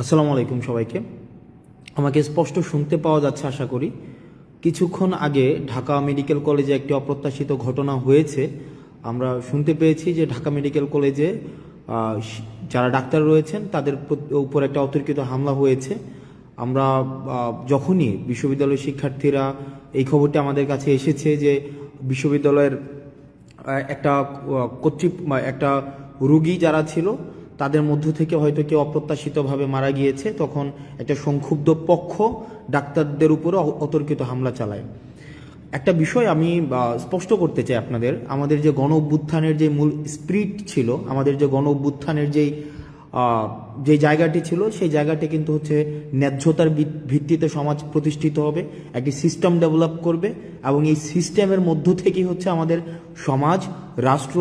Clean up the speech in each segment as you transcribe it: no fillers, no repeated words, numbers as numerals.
আসসালামু আলাইকুম সবাইকে। আমাকে স্পষ্ট শুনতে পাওয়া যাচ্ছে আশা করি। কিছুক্ষণ আগে ঢাকা মেডিকেল কলেজে একটি অপ্রত্যাশিত ঘটনা হয়েছে। আমরা শুনতে পেয়েছি যে ঢাকা মেডিকেল কলেজে যারা ডাক্তার রয়েছেন তাদের উপর একটা অতর্কিত হামলা হয়েছে। আমরা যখনই বিশ্ববিদ্যালয়ের শিক্ষার্থীরা এই খবরটি আমাদের কাছে এসেছে যে বিশ্ববিদ্যালয়ের একটা রোগী যারা ছিল তাদের মধ্য থেকে হয়তো কেউ অপ্রত্যাশিতভাবে মারা গিয়েছে, তখন একটা সংক্ষুব্ধ পক্ষ ডাক্তারদের উপরে অতর্কিত হামলা চালায়। একটা বিষয় আমি স্পষ্ট করতে চাই আপনাদের, আমাদের যে গণ অভ্যুত্থানের যে মূল স্পিরিট ছিল, আমাদের যে গণ অভ্যুত্থানের যে জায়গাটি ছিল, সেই জায়গাটি কিন্তু হচ্ছে ন্যায্যতার ভিত্তিতে সমাজ প্রতিষ্ঠিত হবে, একটি সিস্টেম ডেভেলপ করবে এবং এই সিস্টেমের মধ্য থেকেই হচ্ছে আমাদের সমাজ, রাষ্ট্র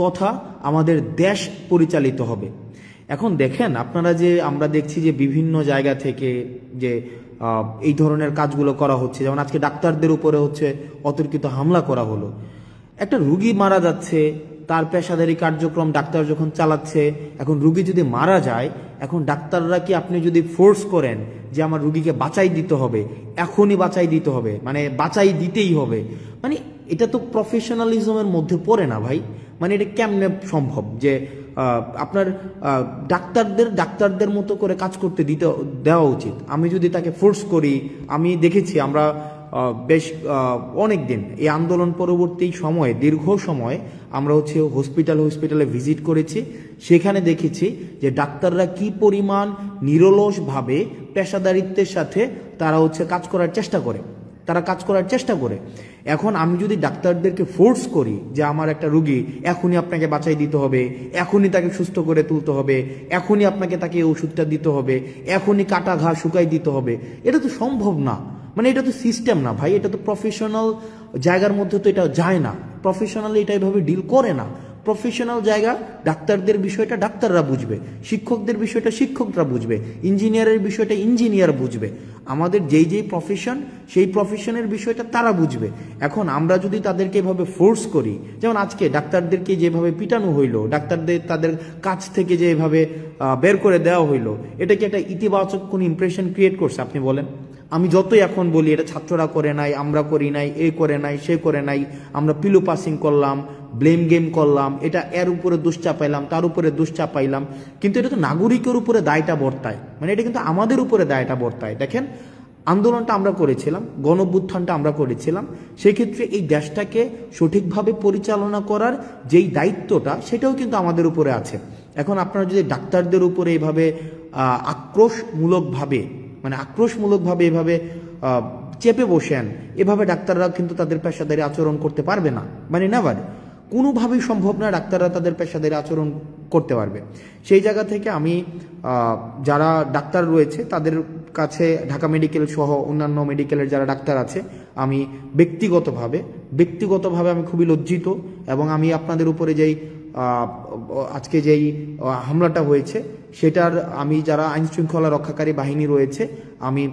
তথা আমাদের দেশ পরিচালিত হবে। এখন দেখেন আপনারা, যে আমরা দেখছি যে বিভিন্ন জায়গা থেকে যে এই ধরনের কাজগুলো করা হচ্ছে, যেমন আজকে ডাক্তারদের উপরে হচ্ছে অতর্কিত হামলা করা হলো। একটা রুগী মারা যাচ্ছে, তার পেশাদারি কার্যক্রম ডাক্তার যখন চালাচ্ছে, এখন রুগী যদি মারা যায়, এখন ডাক্তাররা কি আপনি যদি ফোর্স করেন যে আমার রুগীকে বাঁচাই দিতে হবে, এখনই বাঁচাই দিতে হবে, মানে বাঁচাই দিতেই হবে, মানে এটা তো প্রফেশনালিজমের মধ্যে পড়ে না ভাই। মানে এটা কেমনে সম্ভব যে আপনার ডাক্তারদের মতো করে কাজ করতে দেওয়া উচিত। আমি যদি তাকে ফোর্স করি, আমি দেখেছি আমরা বেশ অনেক দিন এই আন্দোলন পরবর্তী সময়ে, দীর্ঘ সময় আমরা হচ্ছে হসপিটালে ভিজিট করেছি, সেখানে দেখেছি যে ডাক্তাররা কি পরিমাণ নিরলসভাবে পেশাদারিত্বের সাথে তারা হচ্ছে কাজ করার চেষ্টা করে। এখন আমি যদি ডাক্তারদেরকে ফোর্স করি যে আমার একটা রুগী এখনই আপনাকে বাঁচাই দিতে হবে, এখনই তাকে সুস্থ করে তুলতে হবে, এখনই আপনাকে তাকে ওষুধটা দিতে হবে, এখনই কাটা ঘা শুকাই দিতে হবে, এটা তো সম্ভব না। মানে এটা তো সিস্টেম না ভাই, এটা তো প্রফেশনাল জায়গার মধ্যে তো এটা যায় না। প্রফেশনালি এটা এভাবে ডিল করে না। প্রফেশনাল জায়গা, ডাক্তারদের বিষয়টা ডাক্তাররা বুঝবে, শিক্ষকদের বিষয়টা শিক্ষকরা বুঝবে, ইঞ্জিনিয়ারের বিষয়টা ইঞ্জিনিয়ার বুঝবে, আমাদের যেই প্রফেশন সেই প্রফেশনের বিষয়টা তারা বুঝবে। এখন আমরা যদি তাদেরকে এভাবে ফোর্স করি, যেমন আজকে ডাক্তারদেরকে যেভাবে পিটানো হইলো, ডাক্তারদের তাদের কাছ থেকে যেভাবে বের করে দেওয়া হইলো, এটা কি একটা ইতিবাচক কোন ইমপ্রেশন ক্রিয়েট করছে আপনি বলেন? আমি যতই এখন বলি এটা ছাত্ররা করে নাই, আমরা করি নাই, এ করে নাই, সে করে নাই, আমরা পিলো পাসিং করলাম, ব্লেম গেম করলাম, এটা এর উপরে দোষ চাপাইলাম, তার উপরে দোষ চাপাইলাম, কিন্তু এটা তো নাগরিকের উপরে দায়টা বর্তায়। মানে এটা কিন্তু আমাদের উপরে দায়টা বর্তায়। দেখেন, আন্দোলনটা আমরা করেছিলাম, গণঅভ্যুত্থানটা আমরা করেছিলাম, সেই ক্ষেত্রে এই দেশটাকে সঠিকভাবে পরিচালনা করার যেই দায়িত্বটা, সেটাও কিন্তু আমাদের উপরে আছে। এখন আপনারা যদি ডাক্তারদের উপরে এইভাবে আক্রোশমূলকভাবে এভাবে চেপে বসেন, এভাবে ডাক্তাররা কিন্তু তাদের পেশাদারি আচরণ করতে পারবে না। মানে নেভার, কোনোভাবেই সম্ভব না ডাক্তাররা তাদের পেশাদারি আচরণ করতে পারবে। সেই জায়গা থেকে আমি যারা ডাক্তার রয়েছে তাদের কাছে, ঢাকা মেডিকেল সহ অন্যান্য মেডিকেলের যারা ডাক্তার আছে, আমি ব্যক্তিগতভাবে আমি খুবই লজ্জিত, এবং আমি আপনাদের উপরে আজকে যেই হামলাটা হয়েছে সেটার, আমি যারা আইন শৃঙ্খলা রক্ষাকারী বাহিনী রয়েছে, আমি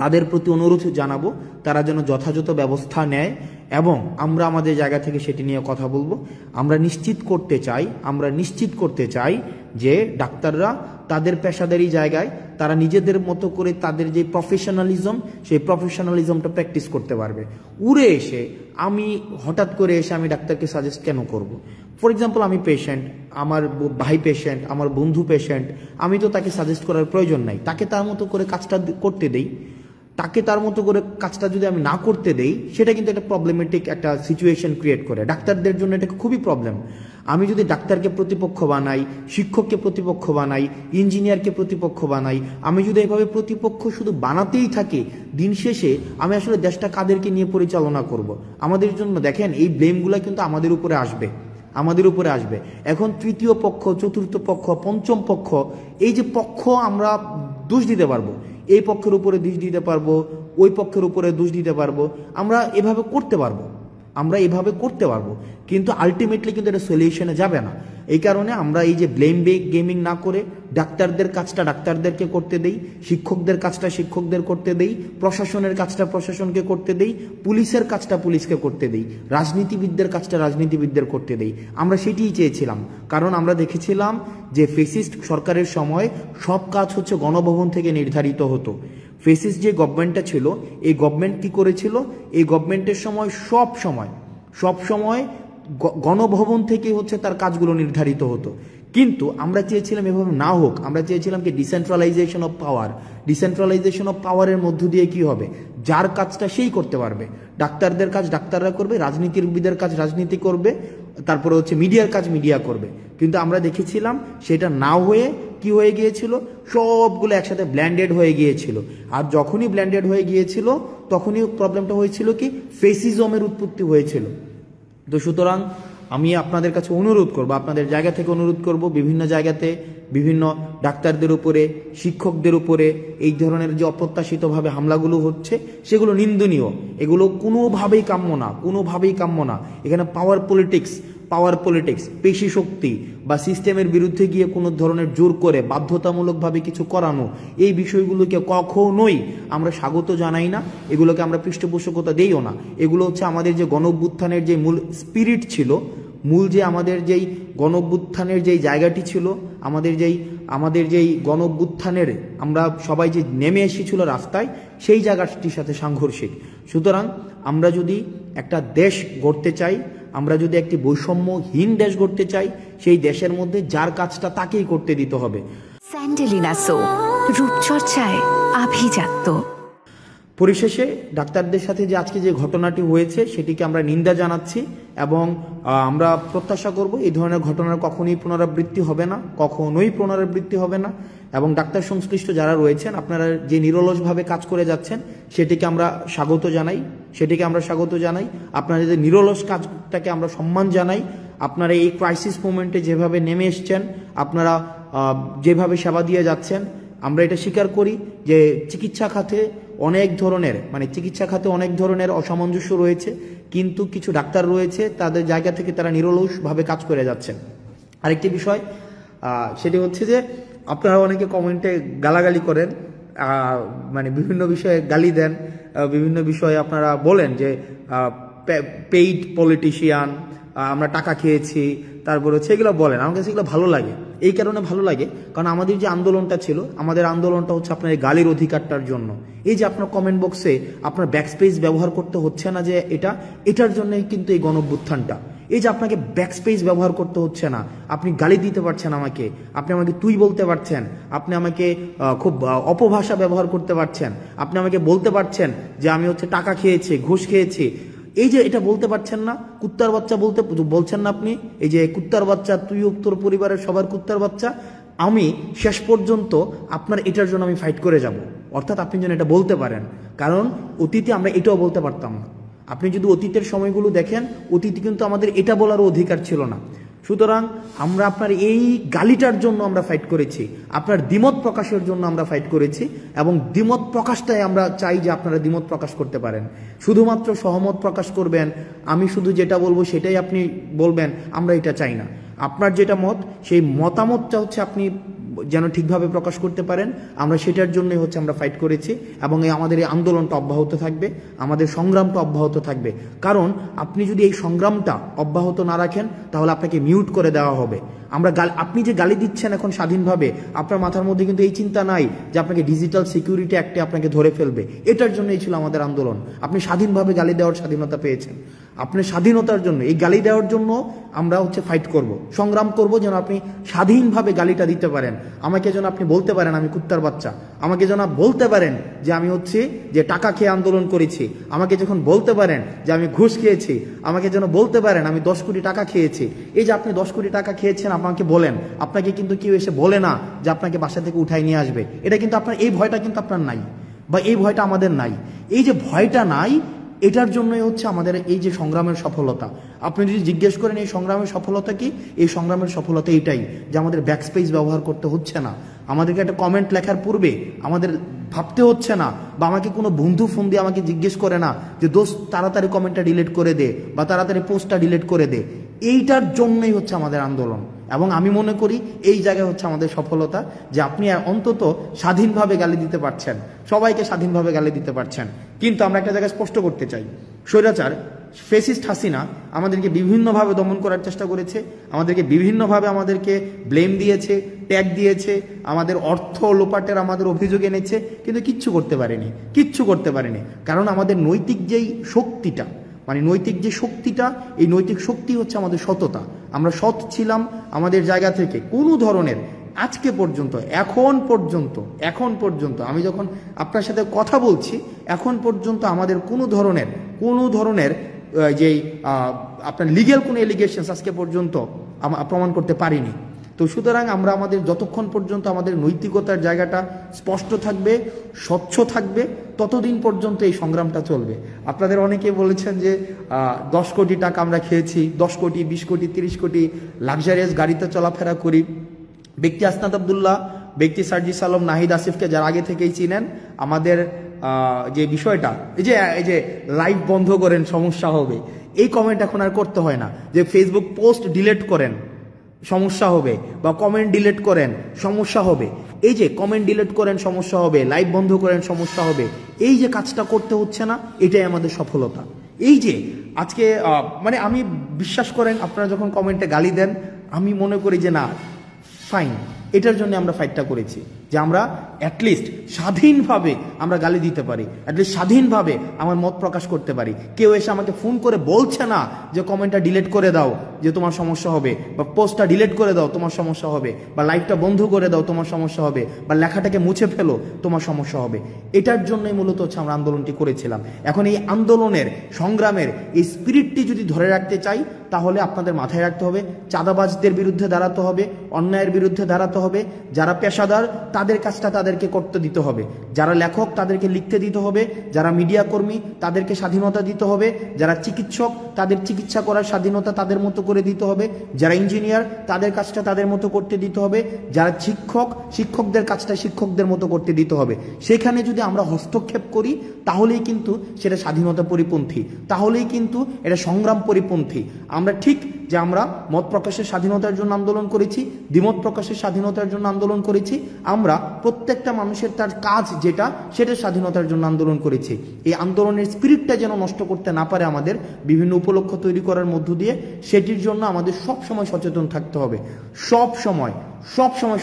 তাদের প্রতি অনুরোধ জানাবো তারা যেন যথাযথ ব্যবস্থা নেয়, এবং আমরা আমাদের জায়গা থেকে সেটি নিয়ে কথা বলবো। আমরা নিশ্চিত করতে চাই যে ডাক্তাররা তাদের পেশাদারি জায়গায় তারা নিজেদের মতো করে তাদের যে প্রফেশনালিজম, সেই প্রফেশনালিজমটা প্র্যাকটিস করতে পারবে। হঠাৎ করে এসে আমি ডাক্তারকে সাজেস্ট কেন করব? ফর এক্সাম্পল, আমি পেশেন্ট, আমার ভাই পেশেন্ট, আমার বন্ধু পেশেন্ট, আমি তো তাকে সাজেস্ট করার প্রয়োজন নাই, তাকে তার মতো করে কাজটা করতে দেই। তাকে তার মতো করে কাজটা যদি আমি না করতে দেই, সেটা কিন্তু একটা প্রবলেমেটিক একটা সিচুয়েশন ক্রিয়েট করে ডাক্তারদের জন্য, এটা খুবই প্রবলেম। আমি যদি ডাক্তারকে প্রতিপক্ষ বানাই, শিক্ষককে প্রতিপক্ষ বানাই, ইঞ্জিনিয়ারকে প্রতিপক্ষ বানাই, আমি যদি এভাবে প্রতিপক্ষ শুধু বানাতেই থাকি, দিন শেষে আমি আসলে দেশটা কাদেরকে নিয়ে পরিচালনা করব? আমাদের জন্য দেখেন, এই ব্লেমগুলো কিন্তু আমাদের উপরে আসবে। এখন তৃতীয় পক্ষ, চতুর্থ পক্ষ, পঞ্চম পক্ষ, এই যে পক্ষ আমরা দোষ দিতে পারবো, এই পক্ষের উপরে দোষ দিতে পারবো, ওই পক্ষের উপরে দোষ দিতে পারবো, আমরা এভাবে করতে পারবো, কিন্তু আলটিমেটলি কিন্তু এটা সলিউশনে যাবে না। এই কারণে আমরা এই যে ব্লেম গেমিং না করে ডাক্তারদের কাজটা ডাক্তারদেরকে করতে দেই, শিক্ষকদের কাজটা শিক্ষকদের করতে দেই, প্রশাসনের কাজটা প্রশাসনকে করতে দেই, পুলিশের কাজটা পুলিশকে করতে দেই, রাজনীতিবিদদের কাজটা রাজনীতিবিদদের করতে দেই। আমরা সেটিই চেয়েছিলাম, কারণ আমরা দেখেছিলাম যে ফেসিস্ট সরকারের সময় সব কাজ হচ্ছে গণভবন থেকে নির্ধারিত হতো। ফেসিস্ট যে গভর্নমেন্টটা ছিল, এই গভর্নমেন্ট কি করেছিল, এই গভর্নমেন্টের সময় সব সময় গণভবন থেকে হচ্ছে তার কাজগুলো নির্ধারিত হতো। কিন্তু আমরা চেয়েছিলাম এভাবে না হোক, আমরা চেয়েছিলাম কি decentralisation of power. Decentralisation of পাওয়ারের মধ্য দিয়ে কি হবে, যার কাজটা সেই করতে পারবে। ডাক্তারদের কাজ ডাক্তাররা করবে, রাজনীতিবিদের কাজ রাজনীতি করবে, তারপরে হচ্ছে মিডিয়ার কাজ মিডিয়া করবে। কিন্তু আমরা দেখেছিলাম সেটা না হয়ে কি হয়ে গিয়েছিল, সবগুলো একসাথে ব্ল্যান্ডেড হয়ে গিয়েছিল। আর যখনই ব্ল্যান্ডেড হয়ে গিয়েছিল তখনই প্রবলেমটা হয়েছিল কি, ফেসিজমের উৎপত্তি হয়েছিল। তো সুতরাং আমি আপনাদের কাছে অনুরোধ করব, আপনাদের জায়গা থেকে অনুরোধ করব, বিভিন্ন জায়গাতে বিভিন্ন ডাক্তারদের উপরে, শিক্ষকদের উপরে এই ধরনের যে অপ্রত্যাশিতভাবে হামলাগুলো হচ্ছে সেগুলো নিন্দনীয়। এগুলো কোনোভাবেই কাম্য না। এখানে পাওয়ার পলিটিক্স, পেশি শক্তি বা সিস্টেমের বিরুদ্ধে গিয়ে কোনো ধরনের জোর করে বাধ্যতামূলকভাবে কিছু করানো, এই বিষয়গুলোকে কখনোই আমরা স্বাগত জানাই না, এগুলোকে আমরা পৃষ্ঠপোষকতা দেইও না। এগুলো হচ্ছে আমাদের যে গণঅভ্যুত্থানের যে মূল স্পিরিট ছিল, যে আমাদের যেই গণঅভ্যুত্থানের যেই জায়গাটি ছিল, আমাদের যেই গণঅভ্যুত্থানের আমরা সবাই যে নেমে এসেছিল রাস্তায়, সেই জায়গাটির সাথে সাংঘর্ষিক। সুতরাং আমরা যদি একটা দেশ গড়তে চাই, আমরা যদি একটি বৈষম্যহীন দেশ গড়তে চাই, সেই দেশের মধ্যে যার কাজটা তাকেই করতে দিতে হবে। স্যান্ডেলিনা সো, রূপচর্চায় আভিজাত্য। পরিশেষে ডাক্তারদের সাথে যে আজকে যে ঘটনাটি হয়েছে সেটিকে আমরা নিন্দা জানাচ্ছি এবং আমরা প্রত্যাশা করব এই ধরনের ঘটনার কখনোই পুনরাবৃত্তি হবে না। এবং ডাক্তার সংশ্লিষ্ট যারা রয়েছেন, আপনারা যে নিরলসভাবে কাজ করে যাচ্ছেন সেটিকে আমরা স্বাগত জানাই। আপনারা যে নিরলস কাজটাকে আমরা সম্মান জানাই। আপনারা এই ক্রাইসিস মোমেন্টে যেভাবে নেমে এসছেন, আপনারা যেভাবে সেবা দিয়ে যাচ্ছেন, আমরা এটা স্বীকার করি যে চিকিৎসা খাতে অনেক ধরনের অসামঞ্জস্য রয়েছে, কিন্তু কিছু ডাক্তার রয়েছে তাদের জায়গা থেকে তারা নিরলসভাবে কাজ করে যাচ্ছেন। আরেকটি বিষয় সেটি হচ্ছে যে আপনারা অনেকে কমেন্টে গালাগালি করেন, বিভিন্ন বিষয়ে গালি দেন, বিভিন্ন বিষয়ে আপনারা বলেন যে পেইড পলিটিশিয়ান, আমরা টাকা খেয়েছি, তারপরে হচ্ছে এগুলো বলেন। আমার কাছে এগুলো ভালো লাগে, এই কারণে ভালো লাগে কারণ আমাদের যে আন্দোলনটা ছিল, আমাদের আন্দোলনটা হচ্ছে আপনার এই গালির অধিকারটার জন্য। এই যে আপনার কমেন্ট বক্সে আপনার ব্যাকস্পেস ব্যবহার করতে হচ্ছে না, যে এটার জন্যই কিন্তু এই গণঅভ্যুত্থানটা। এই যে আপনাকে ব্যাকস্পেস ব্যবহার করতে হচ্ছে না, আপনি গালি দিতে পারছেন আমাকে, আপনি আমাকে তুই বলতে পারছেন, আপনি আমাকে খুব অপভাষা ব্যবহার করতে পারছেন, আপনি আমাকে বলতে পারছেন যে আমি হচ্ছে টাকা খেয়েছি, ঘুষ খেয়েছি। এই যে এটা বলতে পারছেন না, কুত্তার বাচ্চা বলছেন না আপনি, এই যে কুত্তার বাচ্চা, তুই তোর পরিবারের সবার কুত্তার বাচ্চা, আমি শেষ পর্যন্ত আপনার এটার জন্য আমি ফাইট করে যাব। অর্থাৎ আপনি যেন এটা বলতে পারেন, কারণ অতীতে আমরা এটাও বলতে পারতাম না। আপনি যদি অতীতের সময়গুলো দেখেন, অতীতে কিন্তু আমাদের এটা বলারও অধিকার ছিল না। সুতরাং আমরা আপনার এই গালিটার জন্য আমরা ফাইট করেছি, আপনার দ্বিমত প্রকাশের জন্য আমরা ফাইট করেছি, এবং দ্বিমত প্রকাশটাই আমরা চাই যে আপনারা দ্বিমত প্রকাশ করতে পারেন। শুধুমাত্র সহমত প্রকাশ করবেন, আমি শুধু যেটা বলবো সেটাই আপনি বলবেন, আমরা এটা চাই না। আপনার যেটা মত, সেই মতামতটা হচ্ছে আপনি যেন ঠিকভাবে প্রকাশ করতে পারেন, আমরা সেটার জন্যই হচ্ছে আমরা ফাইট করেছি। এবং আমাদের এই আন্দোলনটা অব্যাহত থাকবে, আমাদের সংগ্রামটা অব্যাহত থাকবে। কারণ আপনি যদি এই সংগ্রামটা অব্যাহত না রাখেন তাহলে আপনাকে মিউট করে দেওয়া হবে। আপনি যে গালি দিচ্ছেন এখন স্বাধীনভাবে, আপনার মাথার মধ্যে কিন্তু এই চিন্তা নাই যে আপনাকে ডিজিটাল সিকিউরিটি অ্যাক্টে আপনাকে ধরে ফেলবে। এটার জন্যই ছিল আমাদের আন্দোলন। আপনি স্বাধীনভাবে গালি দেওয়ার স্বাধীনতা পেয়েছেন, আপনার স্বাধীনতার জন্য এই গালি দেওয়ার জন্য আমরা হচ্ছে ফাইট করব, সংগ্রাম করব, যেন আপনি স্বাধীনভাবে গালিটা দিতে পারেন। আমাকে যেন আপনি বলতে পারেন আমি কুত্তার বাচ্চা, আমাকে যেন বলতে পারেন যে আমি হচ্ছে যে টাকা খেয়ে আন্দোলন করেছি, আমাকে যখন বলতে পারেন যে আমি ঘুষ খেয়েছি, আমাকে যেন বলতে পারেন আমি 10 কোটি টাকা খেয়েছি। এই যে আপনি 10 কোটি টাকা খেয়েছেন, আমাকে বলেন, আপনাকে কিন্তু কেউ এসে বলে না যে আপনাকে বাসা থেকে উঠাই নিয়ে আসবে। এটা কিন্তু আপনার, এই ভয়টা কিন্তু আপনার নাই, বা এই ভয়টা আমাদের নাই। এই যে ভয়টা নাই, এটার জন্যই হচ্ছে আমাদের এই যে সংগ্রামের সফলতা। আপনি যদি জিজ্ঞেস করেন এই সংগ্রামের সফলতা কি, এই সংগ্রামের সফলতা এইটাই যে আমাদের ব্যাকস্পেস ব্যবহার করতে হচ্ছে না, আমাদেরকে একটা কমেন্ট লেখার পূর্বে আমাদের ভাবতে হচ্ছে না, বা আমাকে কোনো বন্ধু ফোন দিয়ে আমাকে জিজ্ঞেস করে না যে দোস্ত তাড়াতাড়ি কমেন্টটা ডিলিট করে দে বা তাড়াতাড়ি পোস্টটা ডিলিট করে দে। এইটার জন্যই হচ্ছে আমাদের আন্দোলন। এবং আমি মনে করি এই জায়গায় হচ্ছে আমাদের সফলতা, যে আপনি অন্তত স্বাধীনভাবে গালি দিতে পারছেন, সবাইকে স্বাধীনভাবে গালি দিতে পারছেন। কিন্তু আমরা একটা জায়গায় স্পষ্ট করতে চাই, স্বৈরাচার ফেসিস্ট হাসিনা আমাদেরকে বিভিন্নভাবে দমন করার চেষ্টা করেছে, আমাদেরকে বিভিন্নভাবে আমাদেরকে ব্লেম দিয়েছে, ট্যাগ দিয়েছে, আমাদের অর্থ লোপাটের আমাদের অভিযোগ এনেছে, কিন্তু কিচ্ছু করতে পারেনি। কারণ আমাদের নৈতিক যেই শক্তিটা, মানে নৈতিক যে শক্তিটা, এই নৈতিক শক্তি হচ্ছে আমাদের সততা। আমরা সৎ ছিলাম আমাদের জায়গা থেকে। কোনো ধরনের আজকে পর্যন্ত, এখন পর্যন্ত আমি যখন আপনার সাথে কথা বলছি, এখন পর্যন্ত আমাদের কোনো ধরনের যেই আপনার লিগ্যাল কোনো এলিগেশনস আজকে পর্যন্ত প্রমাণ করতে পারিনি। তো সুতরাং আমরা আমাদের যতক্ষণ পর্যন্ত আমাদের নৈতিকতার জায়গাটা স্পষ্ট থাকবে, স্বচ্ছ থাকবে, ততদিন পর্যন্ত এই সংগ্রামটা চলবে। আপনাদের অনেকে বলেছেন যে 10 কোটি টাকা আমরা খেয়েছি, 10 কোটি, 20 কোটি, 30 কোটি লাক্সারিয়াস গাড়িতে চলাফেরা করি। ব্যক্তি আসনাদ আব্দুল্লাহ, ব্যক্তি সার্জিস আলম, নাহিদ আসিফকে যারা আগে থেকেই চিনেন, আমাদের যে বিষয়টা, এই যে লাইভ বন্ধ করেন সমস্যা হবে, এই কমেন্ট এখন আর করতে হয় না। যে ফেসবুক পোস্ট ডিলিট করেন সমস্যা হবে, বা কমেন্ট ডিলিট করেন সমস্যা হবে, এই যে কমেন্ট ডিলিট করেন সমস্যা হবে, লাইভ বন্ধ করেন সমস্যা হবে, এই যে কাজটা করতে হচ্ছে না, এটাই আমাদের সফলতা। এই যে আজকে মানে আমি বিশ্বাস করেন, আপনারা যখন কমেন্টে গালি দেন, আমি মনে করি যে না, ফাইন, এটার জন্য আমরা ফাইটটা করেছি, যে আমরা অ্যাটলিস্ট স্বাধীনভাবে আমরা গালি দিতে পারি, অ্যাটলিস্ট স্বাধীনভাবে আমার মত প্রকাশ করতে পারি। কেউ এসে আমাকে ফোন করে বলছে না যে কমেন্টটা ডিলিট করে দাও যে তোমার সমস্যা হবে, বা পোস্টটা ডিলিট করে দাও তোমার সমস্যা হবে, বা লাইভটা বন্ধ করে দাও তোমার সমস্যা হবে, বা লেখাটাকে মুছে ফেলো তোমার সমস্যা হবে। এটার জন্যই মূলত হচ্ছে আমরা আন্দোলনটি করেছিলাম। এখন এই আন্দোলনের, সংগ্রামের এই স্পিরিটটি যদি ধরে রাখতে চাই, তাহলে আপনাদের মাথায় রাখতে হবে, চাঁদাবাজদের বিরুদ্ধে দাঁড়াতে হবে, অন্যায়ের বিরুদ্ধে দাঁড়াতে হবে, যারা পেশাদার তাদের কাজটা তাদেরকে করতে দিতে হবে, যারা লেখক তাদেরকে লিখতে দিতে হবে, যারা মিডিয়া কর্মী তাদেরকে স্বাধীনতা দিতে হবে, যারা চিকিৎসক তাদের চিকিৎসা করার স্বাধীনতা তাদের মতো করে দিতে হবে, যারা ইঞ্জিনিয়ার তাদের কাজটা তাদের মতো করতে দিতে হবে, যারা শিক্ষকদের কাজটা শিক্ষকদের মতো করতে দিতে হবে। সেখানে যদি আমরা হস্তক্ষেপ করি, তাহলেই কিন্তু সেটা স্বাধীনতা পরিপন্থী, তাহলেই কিন্তু এটা সংগ্রাম পরিপন্থী। আমরা ঠিক যে আমরা মত প্রকাশের স্বাধীনতার জন্য আন্দোলন করেছি, দ্বিমত প্রকাশের স্বাধীনতার জন্য আন্দোলন করেছি, আমরা প্রত্যেকটা মানুষের তার কাজ যেটা, সেটার স্বাধীনতার জন্য আন্দোলন করেছি। এই আন্দোলনের স্পিরিটটা যেন নষ্ট করতে না পারে আমাদের বিভিন্ন উপলক্ষ তৈরি করার মধ্য দিয়ে, সেটির জন্য আমাদের সবসময় সচেতন থাকতে হবে, সবসময়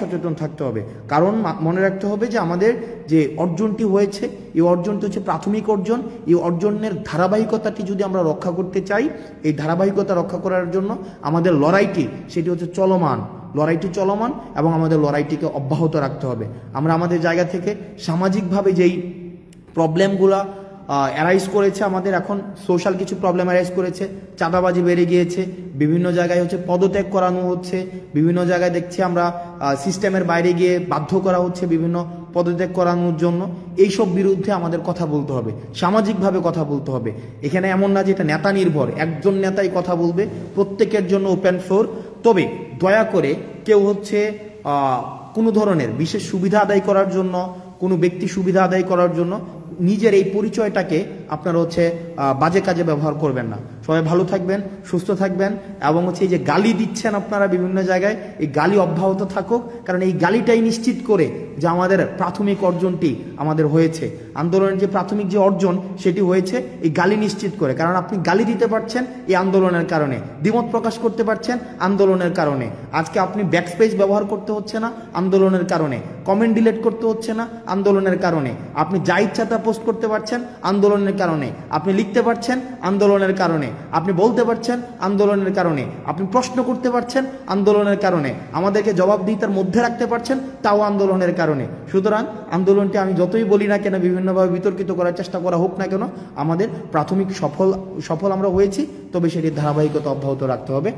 সচেতন থাকতে হবে। কারণ মনে রাখতে হবে যে আমাদের যে অর্জনটি হয়েছে, এই অর্জনটি হচ্ছে প্রাথমিক অর্জন। এই অর্জনের ধারাবাহিকতাটি যদি আমরা রক্ষা করতে চাই, এই ধারাবাহিকতা রক্ষা করার জন্য আমাদের লড়াইটি, সেটি হচ্ছে চলমান, এবং আমাদের লড়াইটিকে অব্যাহত রাখতে হবে। আমরা আমাদের জায়গা থেকে সামাজিকভাবে যেই প্রবলেমগুলা অ্যারাইজ করেছে, আমাদের এখন সোশ্যাল কিছু প্রবলেম অ্যারাইজ করেছে, চাঁদাবাজি বেড়ে গিয়েছে, বিভিন্ন জায়গায় হচ্ছে পদত্যাগ করানো হচ্ছে, বিভিন্ন জায়গায় দেখছি আমরা সিস্টেমের বাইরে গিয়ে বাধ্য করা হচ্ছে বিভিন্ন পদত্যাগ করানোর জন্য। এইসব বিরুদ্ধে আমাদের কথা বলতে হবে, সামাজিকভাবে কথা বলতে হবে। এখানে এমন না যে এটা নেতা নির্ভর, একজন নেতাই কথা বলবে, প্রত্যেকের জন্য ওপেন ফ্লোর। তবে দয়া করে কেউ হচ্ছে কোনো ধরনের বিশেষ সুবিধা আদায় করার জন্য, কোনো ব্যক্তি সুবিধা আদায় করার জন্য নিজের এই পরিচয়টাকে আপনারা হচ্ছে বাজে কাজে ব্যবহার করবেন না। সবাই ভালো থাকবেন, সুস্থ থাকবেন, এবং হচ্ছে এই যে গালি দিচ্ছেন আপনারা বিভিন্ন জায়গায়, এই গালি অব্যাহত থাকুক, কারণ এই গালিটাই নিশ্চিত করে যে আমাদের প্রাথমিক অর্জনটি আমাদের হয়েছে, আন্দোলনের যে প্রাথমিক যে অর্জন সেটি হয়েছে এই গালি নিশ্চিত করে। কারণ আপনি গালি দিতে পারছেন এই আন্দোলনের কারণে, দ্বিমত প্রকাশ করতে পারছেন আন্দোলনের কারণে, আজকে আপনি ব্যাকস্পেস ব্যবহার করতে হচ্ছে না আন্দোলনের কারণে, কমেন্ট ডিলিট করতে হচ্ছে না আন্দোলনের কারণে, আপনি যা ইচ্ছা তা পোস্ট করতে পারছেন আন্দোলনের কারণে, আপনি লিখতে পারছেন আন্দোলনের কারণে, আপনি বলতে পারছেন আন্দোলনের কারণে, আপনি প্রশ্ন করতে পারছেন আন্দোলনের কারণে, আমাদেরকে জবাবদিহিতার মধ্যে রাখতে পারছেন তাও আন্দোলনের কারণে। সুতরাং আন্দোলনটি আমি যতই বলি না কেন, বিভিন্নভাবে বিতর্কিত করার চেষ্টা করা হোক না কেন, আমাদের প্রাথমিক সফল আমরা হয়েছি, তবে সেটির ধারাবাহিকতা অব্যাহত রাখতে হবে।